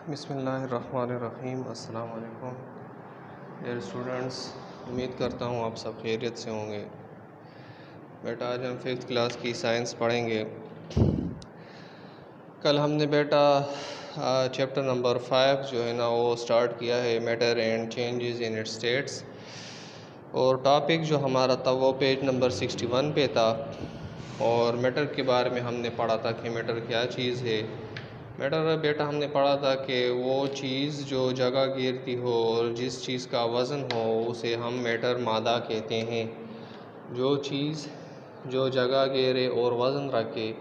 बिस्मिल्लाहिर्रहमानिर्रहीम। अस्सलाम वालेकुम डियर स्टूडेंट्स, उम्मीद करता हूँ आप सब खैरियत से होंगे। बेटा आज हम 5th क्लास की साइंस पढ़ेंगे। कल हमने बेटा चैप्टर नंबर 5 जो है ना वो स्टार्ट किया है, matter and changes in its states, और टॉपिक जो हमारा था वो पेज नंबर 61 पे था। और मैटर के बारे में हमने पढ़ा था कि मैटर क्या चीज़ है। मैटर बेटा हमने पढ़ा था कि वो चीज़ जो जगह घेरती हो और जिस चीज़ का वज़न हो उसे हम मैटर मादा कहते हैं। जो चीज़ जो जगह घेरे और वज़न रखे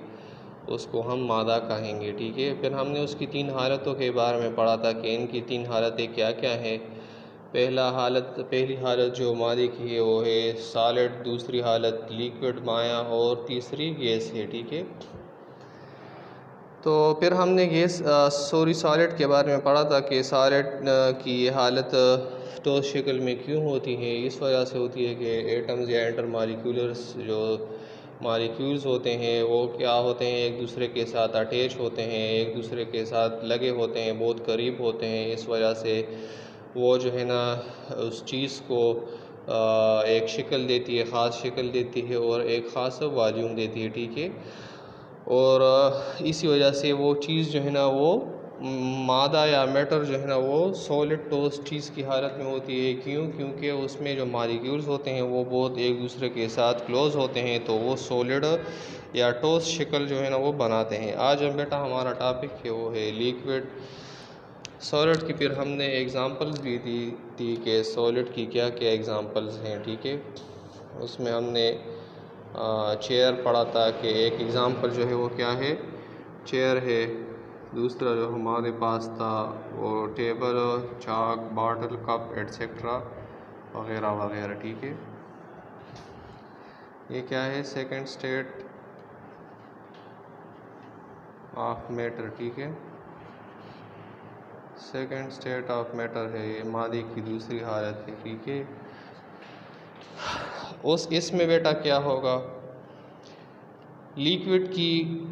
उसको हम मादा कहेंगे, ठीक है। फिर हमने उसकी 3 हालतों के बारे में पढ़ा था कि इनकी 3 हालतें क्या क्या हैं। पहली हालत जो मादे की है वो है सॉलिड, दूसरी हालत लिक्विड माया और तीसरी गैस है, ठीक है। तो फिर हमने सॉलिड के बारे में पढ़ा था कि सॉलिड की ये हालत ठोस शक्ल में क्यों होती है। इस वजह से होती है कि एटम्स या इंटर मालिक्यूलर्स जो मालिक्यूल्स होते हैं वो क्या होते हैं, एक दूसरे के साथ अटैच होते हैं, एक दूसरे के साथ लगे होते हैं, बहुत करीब होते हैं। इस वजह से वो जो है ना उस चीज़ को एक शक्ल देती है, ख़ास शक्ल देती है और एक ख़ास वॉल्यूम देती है, ठीक है। और इसी वजह से वो चीज़ जो है ना वो मादा या मैटर जो है ना वो सॉलिड ठोस चीज़ की हालत में होती है। क्योंकि उसमें जो मॉलिक्यूल्स होते हैं वो बहुत एक दूसरे के साथ क्लोज़ होते हैं, तो वो सॉलिड या ठोस शक्ल जो है ना वो बनाते हैं। आज हम बेटा हमारा टॉपिक है वो है लिक्विड सॉलिड की। फिर हमने एग्ज़ाम्पल्स भी दी थी कि सॉलिड की क्या क्या एग्ज़ाम्पल्स हैं, ठीक है। उसमें हमने चेयर पढ़ा था कि एक एग्ज़ाम्पल जो है वो क्या है, चेयर है। दूसरा जो हमारे पास था वो टेबल, चाक, बॉटल, कप एट्सेट्रा वगैरह वगैरह, ठीक है। ये क्या है, सेकंड स्टेट ऑफ मैटर, ठीक है। सेकंड स्टेट ऑफ मैटर है, ये मादे की दूसरी हालत है, ठीक है। इसमें बेटा क्या होगा, लिक्विड की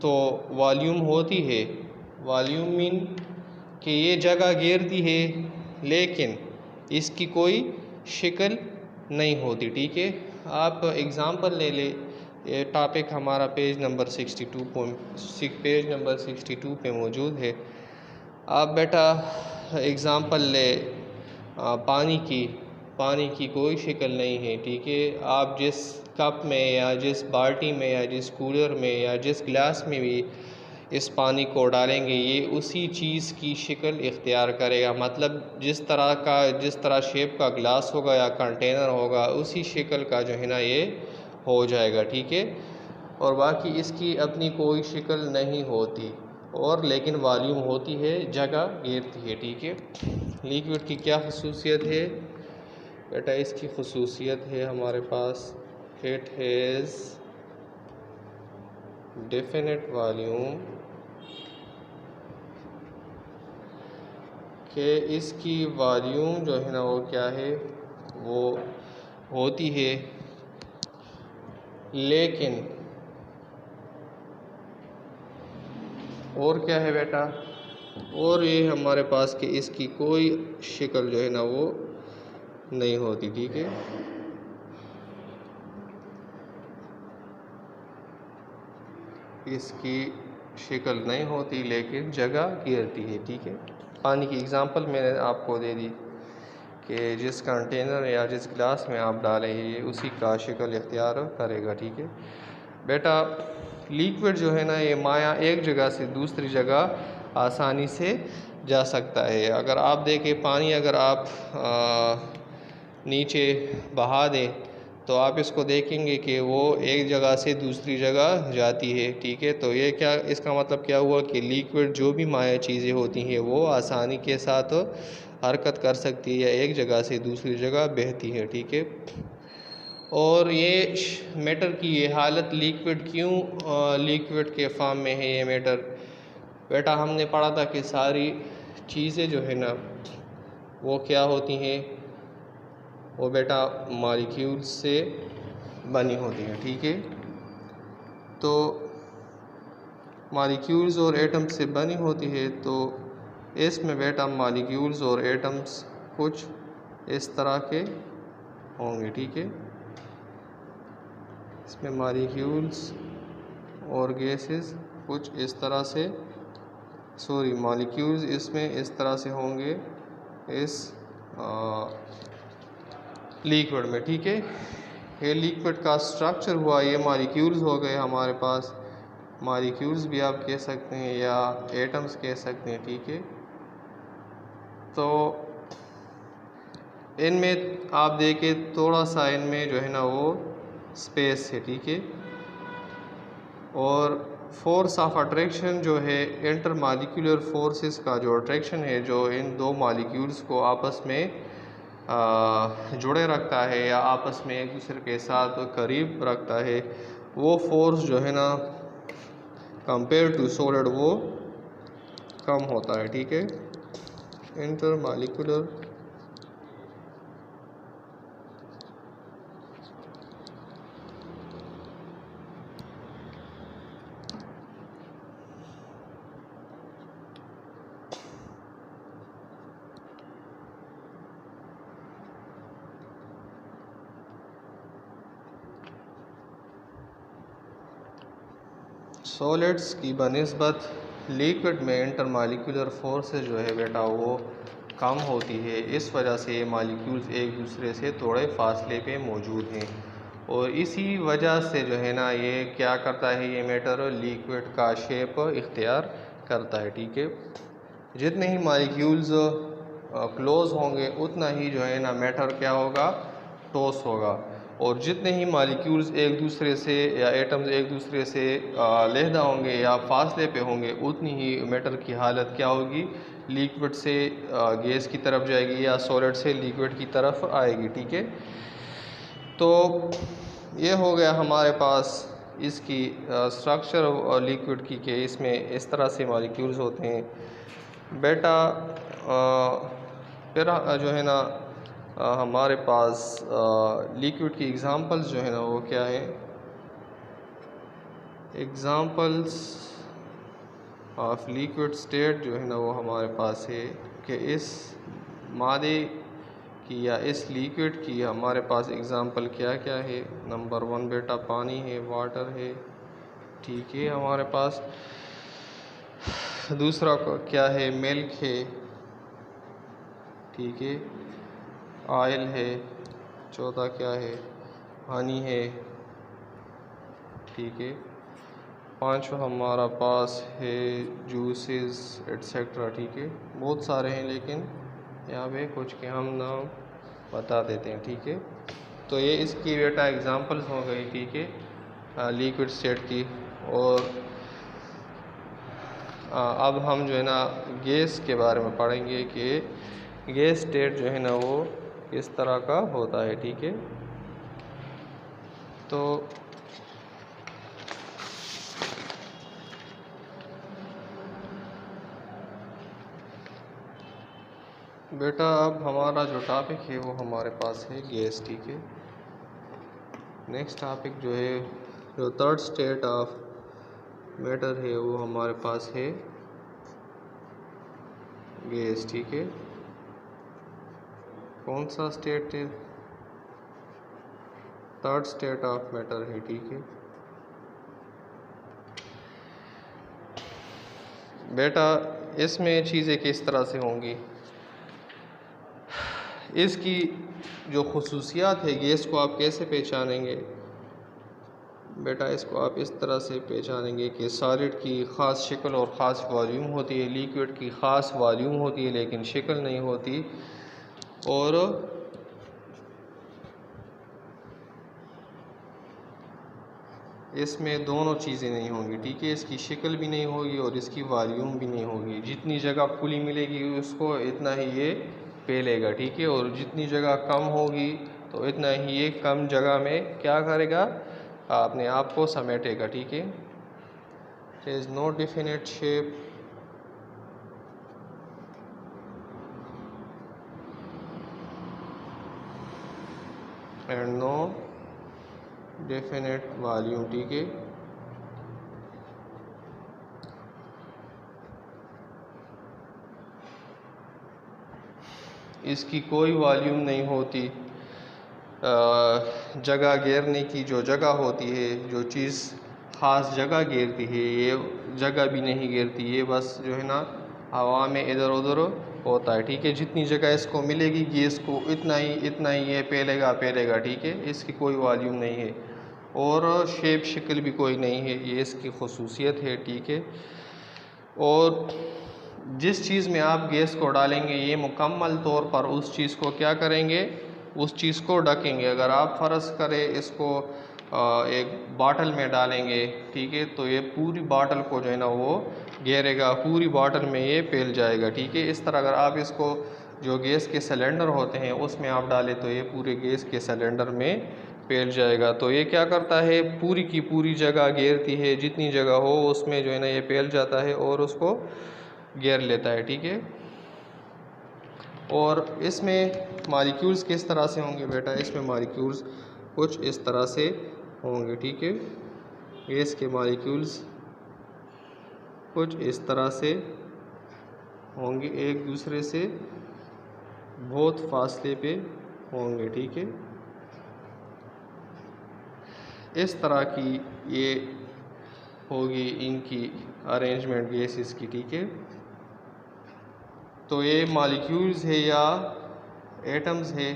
तो वॉल्यूम होती है, वॉल्यूम मीन कि ये जगह घेरती है लेकिन इसकी कोई शक्ल नहीं होती, ठीक है। आप एग्ज़ाम्पल ले ले, ये टॉपिक हमारा पेज नंबर 62 पे मौजूद है। आप बेटा एग्ज़ाम्पल ले पानी की कोई शक्ल नहीं है, ठीक है। आप जिस कप में या जिस बाल्टी में या जिस कूलर में या जिस गिलास में भी इस पानी को डालेंगे ये उसी चीज़ की शक्ल इख्तियार करेगा। मतलब जिस तरह शेप का गिलास होगा या कंटेनर होगा उसी शक्ल का जो है ना ये हो जाएगा, ठीक है। और बाकी इसकी अपनी कोई शक्ल नहीं होती और लेकिन वॉल्यूम होती है, जगह घेरती है, ठीक है। लिक्विड की क्या खसूसियत है बेटा, इसकी खसूसियत है हमारे पास इट हैज़ डेफिनेट वॉल्यूम, कि इसकी वॉल्यूम जो है ना वो क्या है, वो होती है लेकिन और क्या है बेटा, और ये हमारे पास कि इसकी कोई शक्ल जो है ना वो नहीं होती, ठीक है। इसकी शक्ल नहीं होती लेकिन जगह घेरती है, ठीक है। पानी की एग्ज़ाम्पल मैंने आपको दे दी कि जिस कंटेनर या जिस गिलास में आप डालें ये उसी का शक्ल इख्तियार करेगा, ठीक है। बेटा लिक्विड जो है ना ये माया एक जगह से दूसरी जगह आसानी से जा सकता है। अगर आप देखें पानी अगर आप नीचे बहा दें तो आप इसको देखेंगे कि वो एक जगह से दूसरी जगह जाती है, ठीक है। तो ये क्या, इसका मतलब क्या हुआ कि लिक्विड जो भी माया चीज़ें होती हैं वो आसानी के साथ हरकत कर सकती है या एक जगह से दूसरी जगह बहती है, ठीक है। और ये मैटर की ये हालत लिक्विड क्यों लिक्विड के फॉर्म में है ये मैटर, बेटा हमने पढ़ा था कि सारी चीज़ें जो है ना वो क्या होती हैं, वो बेटा मॉलिक्यूल्स से बनी होती हैं, ठीक है। तो मॉलिक्यूल्स और एटम से बनी होती है, तो इसमें बेटा मॉलिक्यूल्स और एटम्स कुछ इस तरह के होंगे, ठीक है। इसमें मॉलिक्यूल्स और गैसेस कुछ इस तरह से, मॉलिक्यूल्स इसमें इस तरह से होंगे इस लिक्विड में, ठीक है। ये लिक्विड का स्ट्रक्चर हुआ, ये मॉलिक्यूल्स हो गए हमारे पास। मॉलिक्यूल्स भी आप कह सकते हैं या एटम्स कह सकते हैं, ठीक है। तो इनमें आप देखें थोड़ा सा इनमें जो है ना वो स्पेस है, ठीक है। और फोर्स ऑफ अट्रैक्शन जो है, इंटर मॉलिक्यूलर फोर्सेस का जो अट्रैक्शन है, जो इन दो मॉलिक्यूल्स को आपस में जुड़े रखता है या आपस में एक दूसरे के साथ करीब रखता है, वो फोर्स जो है ना कंपेयर टू सॉलिड वो कम होता है, ठीक है। इंटर मॉलिक्यूलर सॉलिड्स की बनिस्बत लिक्विड में इंटरमॉलिक्यूलर फोर्सेस जो है बेटा वो कम होती है। इस वजह से ये मॉलिक्यूल्स एक दूसरे से थोड़े फासले पे मौजूद हैं और इसी वजह से जो है ना ये क्या करता है, ये मैटर लिक्विड का शेप इख्तियार करता है, ठीक है। जितने ही मॉलिक्यूल्स क्लोज होंगे उतना ही जो है ना मैटर क्या होगा, टॉस होगा। और जितने ही मॉलिक्यूल्स एक दूसरे से या एटम्स एक दूसरे से लहदा होंगे या फासले पे होंगे, उतनी ही मैटर की हालत क्या होगी, लिक्विड से गैस की तरफ जाएगी या सॉलिड से लिक्विड की तरफ आएगी, ठीक है। तो ये हो गया हमारे पास इसकी स्ट्रक्चर लिक्विड की, कि इसमें इस तरह से मॉलिक्यूल्स होते हैं बेटा। फिर जो है ना हमारे पास लिक्विड की एग्ज़ाम्पल्स जो है ना वो क्या है, एग्ज़ाम्पल्स ऑफ लिक्विड स्टेट जो है ना वो हमारे पास है कि इस मादे की या इस लिक्विड की हमारे पास एग्ज़ाम्पल क्या क्या है। नंबर 1 बेटा पानी है, वाटर है, ठीक है हमारे पास। दूसरा क्या है, मिल्क है, ठीक है, ऑयल है। चौथा क्या है, हनी है, ठीक है। पांचवा हमारा पास है जूसेस एट्सेट्रा, ठीक है। बहुत सारे हैं लेकिन यहाँ पे कुछ के हम नाम बता देते हैं, ठीक है। तो ये इसकी बेटा एग्जांपल्स हो गई, ठीक है, लिक्विड स्टेट की। और अब हम जो है ना गैस के बारे में पढ़ेंगे कि गैस स्टेट जो है ना वो इस तरह का होता है, ठीक है। तो बेटा अब हमारा जो टॉपिक है वो हमारे पास है गैस, ठीक है। नेक्स्ट टॉपिक जो है, जो थर्ड स्टेट ऑफ मैटर है वो हमारे पास है गैस, ठीक है। कौन सा स्टेट है, थर्ड स्टेट ऑफ मैटर है, ठीक है। बेटा इसमें चीज़ें किस तरह से होंगी, इसकी जो खुसूसियात है गैस को आप कैसे पहचानेंगे बेटा, इसको आप इस तरह से पहचानेंगे कि सॉलिड की ख़ास शक्ल और ख़ास वॉल्यूम होती है, लिक्विड की ख़ास वॉल्यूम होती है लेकिन शक्ल नहीं होती। और इसमें दोनों चीज़ें नहीं होंगी, ठीक है। इसकी शक्ल भी नहीं होगी और इसकी वॉल्यूम भी नहीं होगी। जितनी जगह खुली मिलेगी उसको इतना ही ये फैलेगा, ठीक है। और जितनी जगह कम होगी तो इतना ही ये कम जगह में क्या करेगा, अपने आप को समेटेगा, ठीक है। There is no definite shape and no definite volume, ठीक है। इसकी कोई वॉल्यूम नहीं होती। जगह घेरने की जो जगह होती है, जो चीज़ ख़ास जगह घेरती है, ये जगह भी नहीं घेरती, ये बस जो है ना हवा में इधर उधर होता है। ठीक है, जितनी जगह इसको मिलेगी गैस को इतना ही ये फैलेगा। ठीक है, इसकी कोई वॉल्यूम नहीं है और शेप शक्ल भी कोई नहीं है, ये इसकी खसूसियत है। ठीक है, और जिस चीज़ में आप गैस को डालेंगे ये मुकम्मल तौर पर उस चीज़ को क्या करेंगे, उस चीज़ को ढकेंगे। अगर आप फ़र्ज़ करें इसको एक बाटल में डालेंगे, ठीक है, तो ये पूरी बाटल को जो है ना वो घेरेगा, पूरी बाटल में ये फैल जाएगा। ठीक है, इस तरह अगर आप इसको जो गैस के सिलेंडर होते हैं उसमें आप डालें तो ये पूरे गैस के सिलेंडर में फैल जाएगा। तो ये क्या करता है, पूरी की पूरी जगह घेरती है, जितनी जगह हो उसमें जो है ना ये फैल जाता है और उसको घेर लेता है। ठीक है, और इसमें मॉलिक्यूल्स किस तरह से होंगे बेटा, इसमें मॉलिक्यूल्स कुछ इस तरह से होंगे। ठीक है, गैस के मॉलिक्यूल्स कुछ इस तरह से होंगे, एक दूसरे से बहुत फासले पे होंगे। ठीक है, इस तरह की ये होगी इनकी अरेंजमेंट गैसेस की। ठीक है, तो ये मॉलिक्यूल्स है या एटम्स है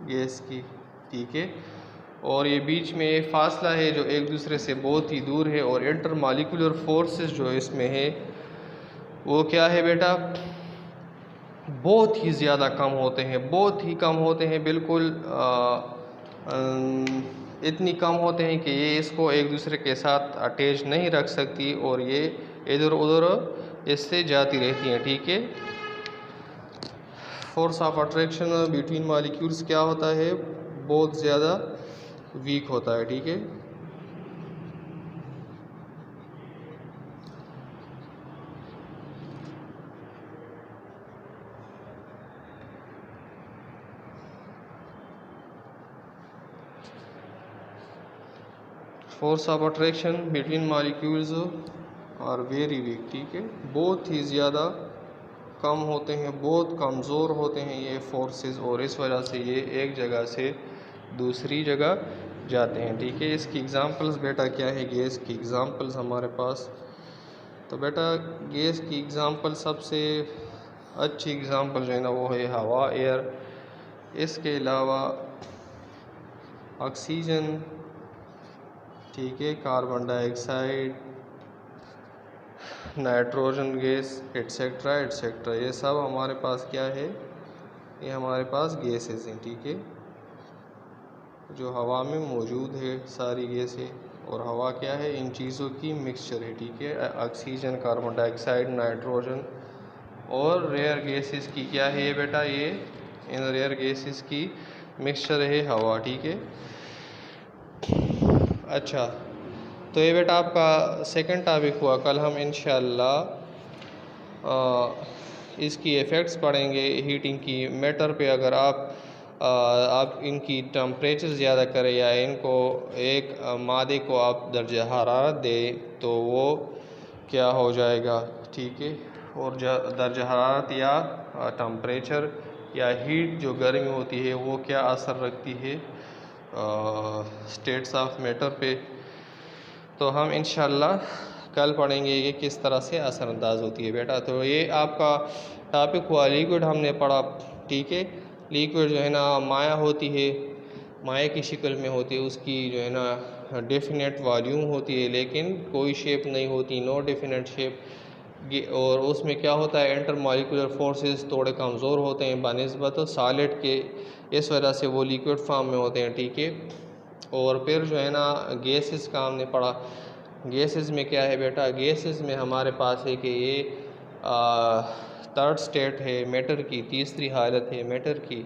गैस की। ठीक है, और ये बीच में एक फासला है जो एक दूसरे से बहुत ही दूर है, और इंटर मॉलिक्यूलर फोर्सेस जो इसमें है वो क्या है बेटा, बहुत ही ज़्यादा कम होते हैं, बहुत ही कम होते हैं, बिल्कुल इतनी कम होते हैं कि ये इसको एक दूसरे के साथ अटैच नहीं रख सकती और ये इधर उधर इससे जाती रहती हैं। ठीक है, force of attraction between molecules क्या होता है, बहुत ज़्यादा वीक होता है। ठीक है, force of attraction between molecules are very weak. ठीक है, बहुत ही ज़्यादा कम होते हैं, बहुत कमज़ोर होते हैं ये फोर्सेस, और इस वजह से ये एक जगह से दूसरी जगह जाते हैं। ठीक है, इसकी एग्ज़ाम्पल्स बेटा क्या है, गैस की एग्ज़ाम्पल्स हमारे पास। तो बेटा गैस की एग्ज़ाम्पल सबसे अच्छी एग्ज़ाम्पल जो है ना वो है हवा, एयर। इसके अलावा ऑक्सीजन, ठीक है, carbon dioxide, nitrogen gas, etcetera etcetera, ये सब हमारे पास क्या है, ये हमारे पास गैसेस हैं। ठीक है, जो हवा में मौजूद है सारी गैसें, और हवा क्या है, इन चीज़ों की मिक्सचर है। ठीक है, ऑक्सीजन, कार्बन डाइऑक्साइड, नाइट्रोजन, और रेयर गैसेस की क्या है ये बेटा, ये इन रेयर गैसेस की मिक्सचर है हवा। ठीक है, अच्छा, तो ये बेटा आपका सेकंड टॉपिक हुआ। कल हम इंशाअल्लाह इसकी इफ़ेक्ट्स पढ़ेंगे हीटिंग की। मैटर पे अगर आप इनकी टेम्परेचर ज़्यादा करें या इनको एक मादे को आप दर्जा हरारत दें तो वो क्या हो जाएगा। ठीक है, और दर्जा हरारत या टेम्परेचर या हीट जो गर्मी होती है वो क्या असर रखती है स्टेट्स ऑफ मैटर पे। तो हम इंशाअल्लाह कल पढ़ेंगे कि किस तरह से असरअंदाज होती है बेटा। तो ये आपका टॉपिक हुआ लिक्विड, हमने पढ़ा। ठीक है, लिक्विड जो है ना माया होती है, माया की शक्ल में होती है, उसकी जो है ना डेफिनेट वॉल्यूम होती है लेकिन कोई शेप नहीं होती, नो डेफिनेट शेप। और उसमें क्या होता है, इंटर मॉलिक्यूलर फोर्सेस थोड़े कमज़ोर होते हैं बनिस्बत सॉलिड के, इस वजह से वो लिक्विड फॉर्म में होते हैं। ठीक है, और फिर जो है ना गैसेस का हमने पढ़ा। गैसेस में क्या है बेटा, गैसेस में हमारे पास है कि ये थर्ड स्टेट है मैटर की, तीसरी हालत है मैटर की,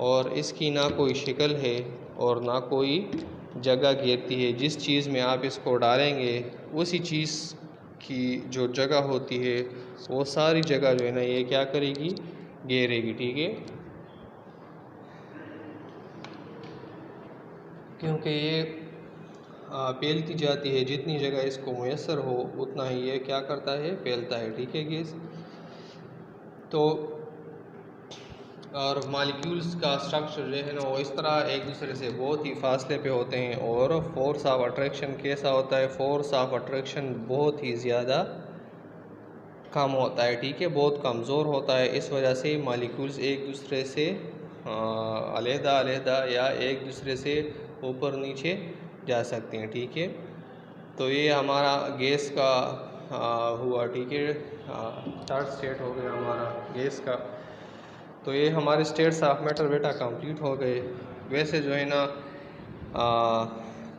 और इसकी ना कोई शक्ल है और ना कोई जगह घेरती है। जिस चीज़ में आप इसको डालेंगे उसी चीज़ की जो जगह होती है वो सारी जगह जो है ना ये क्या करेगी, घेरेगी। ठीक है, क्योंकि ये फैलती जाती है, जितनी जगह इसको मुयस्सर हो उतना ही ये क्या करता है, फैलता है। ठीक है गैस, तो और मालिक्यूल्स का स्ट्रक्चर जो है ना वो इस तरह एक दूसरे से बहुत ही फासले पे होते हैं। और फोर्स ऑफ अट्रैक्शन कैसा होता है, फोर्स ऑफ अट्रैक्शन बहुत ही ज़्यादा कम होता है, ठीक है, बहुत कमज़ोर होता है। इस वजह से मालिक्यूल्स एक दूसरे से अलहदा अलहदा या एक दूसरे से ऊपर नीचे जा सकते हैं, ठीक है। तो ये हमारा गैस का हुआ, ठीक है। थर्ड स्टेट हो गया हमारा गैस का। तो ये हमारे स्टेट्स ऑफ मैटर बेटा कंप्लीट हो गए। वैसे जो है ना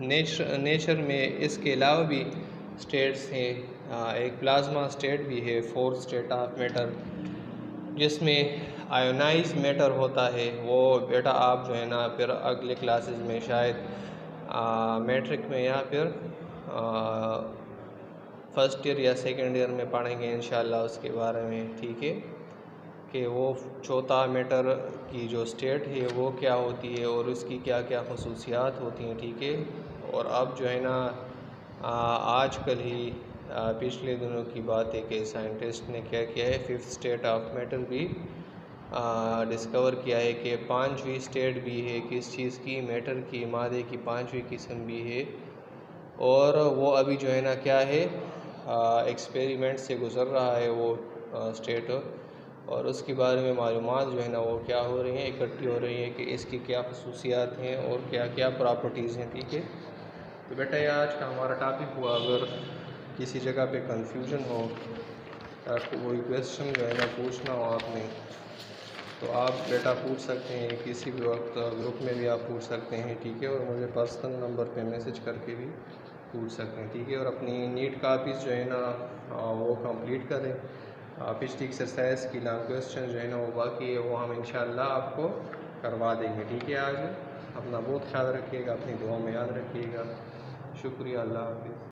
नेचर में इसके अलावा भी स्टेट्स हैं। एक प्लाज्मा स्टेट भी है, फोर्थ स्टेट ऑफ मैटर, जिसमें आयोनाइज मैटर होता है। वो बेटा आप जो है ना फिर अगले क्लासेस में शायद मैट्रिक में या फिर फर्स्ट ईयर या सेकेंड ईयर में पढ़ेंगे इंशाल्लाह उसके बारे में, ठीक है, कि वो चौथा मैटर की जो स्टेट है वो क्या होती है और उसकी क्या क्या खसूसियात होती हैं, ठीक है। और अब जो है ना आजकल ही पिछले दिनों की बात है कि साइंटिस्ट ने क्या किया है, फिफ्थ स्टेट ऑफ मैटर भी डिस्कवर किया है कि पांचवी स्टेट भी है किस चीज़ की, मैटर की, मादे की पांचवी किस्म भी है। और वो अभी जो है ना क्या है, एक्सपेरिमेंट से गुज़र रहा है वो स्टेट। और उसके बारे में मालूमात जो है ना वो क्या हो रही हैं, इकट्ठी हो रही हैं कि इसकी क्या खसूसियात हैं और क्या क्या प्रॉपर्टीज़ हैं, ठीक है। तो बेटा ये आज का हमारा टॉपिक हुआ। अगर किसी जगह पे कंफ्यूजन हो या कोई क्वेश्चन जो है ना पूछना हो आपने, तो आप बेटा पूछ सकते हैं, किसी भी वक्त ग्रुप में भी आप पूछ सकते हैं, ठीक है। और मुझे पर्सनल नंबर पे मैसेज करके भी पूछ सकते हैं, ठीक है। और अपनी नीट कापीज़ जो है ना वो कंप्लीट करें। पिछली एक्सरसाइज की लॉन्ग क्वेश्चन जो है ना वो बाकी है, वो हम इंशाल्लाह आपको करवा देंगे, ठीक है। आज अपना बहुत ख्याल रखिएगा, अपनी दुआ में याद रखिएगा। शुक्रिया, अल्लाह हाफिज़।